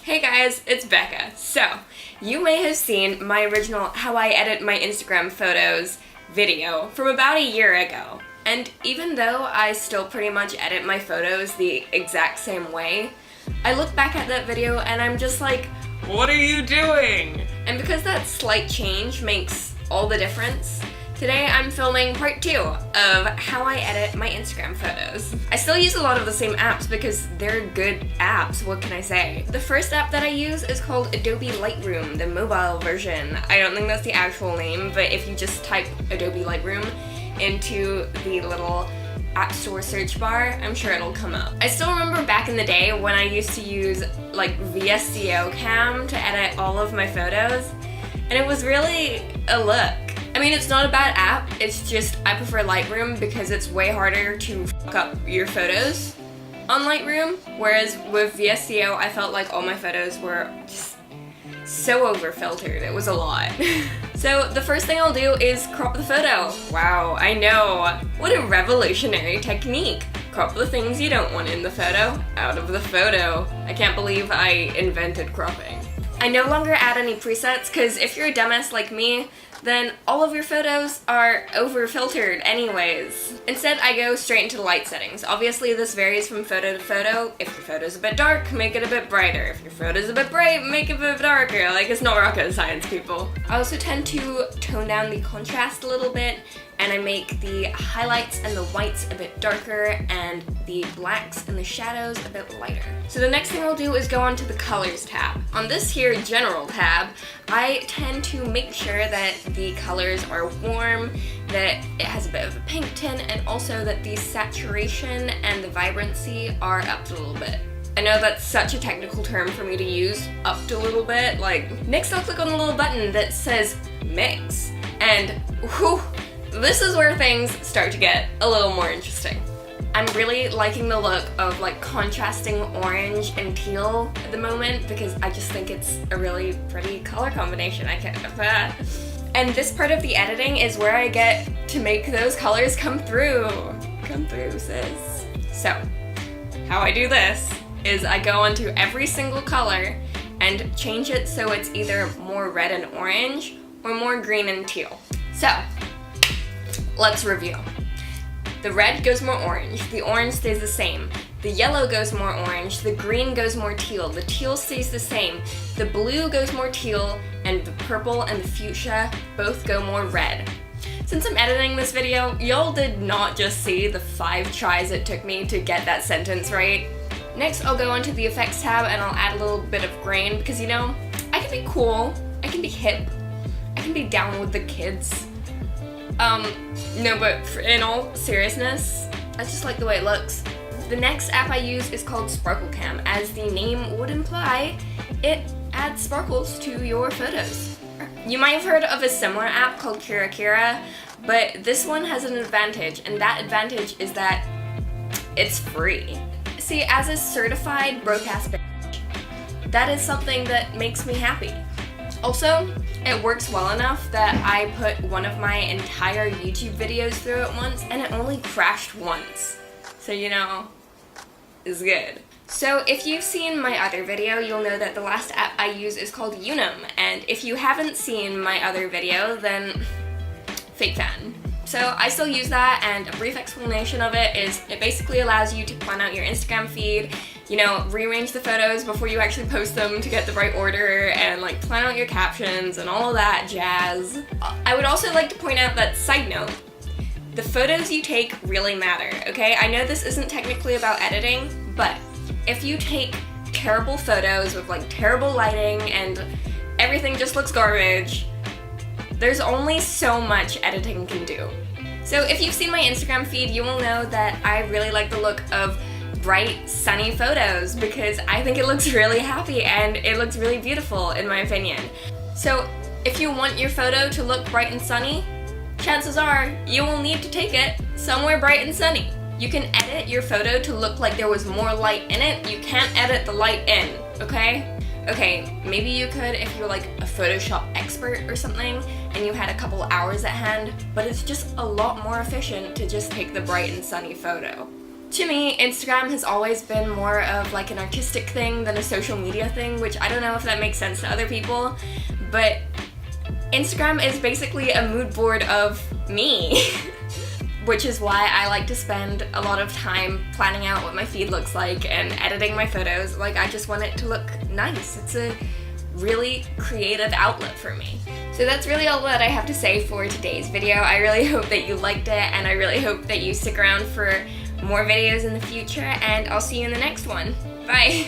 Hey guys, it's Becca. So, you may have seen my original How I Edit My Instagram Photos video from about a year ago. And even though I still pretty much edit my photos the exact same way, I look back at that video and I'm just like, what are you doing? And because that slight change makes all the difference, today I'm filming part 2 of how I edit my Instagram photos. I still use a lot of the same apps because they're good apps, what can I say? The first app that I use is called Adobe Lightroom, the mobile version. I don't think that's the actual name, but if you just type Adobe Lightroom into the little App Store search bar, I'm sure it'll come up. I still remember back in the day when I used to use like VSCO cam to edit all of my photos, and it was really a look. I mean, it's not a bad app, it's just I prefer Lightroom because it's way harder to fuck up your photos on Lightroom, whereas with VSCO, I felt like all my photos were just so over-filtered. It was a lot. So the first thing I'll do is crop the photo. Wow, I know. What a revolutionary technique. Crop the things you don't want in the photo out of the photo. I can't believe I invented cropping. I no longer add any presets because if you're a dumbass like me, then all of your photos are over-filtered anyways. Instead, I go straight into the light settings. Obviously, this varies from photo to photo. If your photo's a bit dark, make it a bit brighter. If your photo's a bit bright, make it a bit darker. Like, it's not rocket science, people. I also tend to tone down the contrast a little bit, and I make the highlights and the whites a bit darker and the blacks and the shadows a bit lighter. So the next thing I'll do is go on to the colors tab. On this here general tab, I tend to make sure that the colors are warm, that it has a bit of a pink tint, and also that the saturation and the vibrancy are upped a little bit. I know that's such a technical term for me to use, upped a little bit. Like, next I'll click on the little button that says mix, and whew, this is where things start to get a little more interesting. I'm really liking the look of like contrasting orange and teal at the moment because I just think it's a really pretty color combination. I can't. And this part of the editing is where I get to make those colors come through. Come through, sis. So, how I do this is I go onto every single color and change it so it's either more red and orange or more green and teal. So, let's review. The red goes more orange, the orange stays the same, the yellow goes more orange, the green goes more teal, the teal stays the same, the blue goes more teal, and the purple and the fuchsia both go more red. Since I'm editing this video, y'all did not just see the 5 tries it took me to get that sentence right. Next, I'll go onto the effects tab and I'll add a little bit of grain because, you know, I can be cool, I can be hip, I can be down with the kids. No, but in all seriousness, I just like the way it looks. The next app I use is called Sparkle Cam. As the name would imply, it adds sparkles to your photos. You might have heard of a similar app called Kira, but this one has an advantage, and that advantage is that it's free. See, as a certified broadcast bitch, that is something that makes me happy. Also, it works well enough that I put one of my entire YouTube videos through it once, and it only crashed once. So, you know, it's good. So, if you've seen my other video, you'll know that the last app I use is called Unum, and if you haven't seen my other video, then fake fan. So I still use that, and a brief explanation of it is it basically allows you to plan out your Instagram feed, you know, rearrange the photos before you actually post them to get the right order, and like plan out your captions and all of that jazz. I would also like to point out that, side note, the photos you take really matter, okay? I know this isn't technically about editing, but if you take terrible photos with like terrible lighting and everything just looks garbage, there's only so much editing can do. So if you've seen my Instagram feed, you will know that I really like the look of bright, sunny photos because I think it looks really happy and it looks really beautiful in my opinion. So if you want your photo to look bright and sunny, chances are you will need to take it somewhere bright and sunny. You can edit your photo to look like there was more light in it. You can't edit the light in, okay? Okay, maybe you could if you're like a Photoshop expert or something and you had a couple hours at hand, but it's just a lot more efficient to just take the bright and sunny photo. To me, Instagram has always been more of like an artistic thing than a social media thing, which I don't know if that makes sense to other people, but Instagram is basically a mood board of me. Which is why I like to spend a lot of time planning out what my feed looks like and editing my photos. Like, I just want it to look nice. It's a really creative outlet for me. So that's really all that I have to say for today's video. I really hope that you liked it, and I really hope that you stick around for more videos in the future, and I'll see you in the next one. Bye!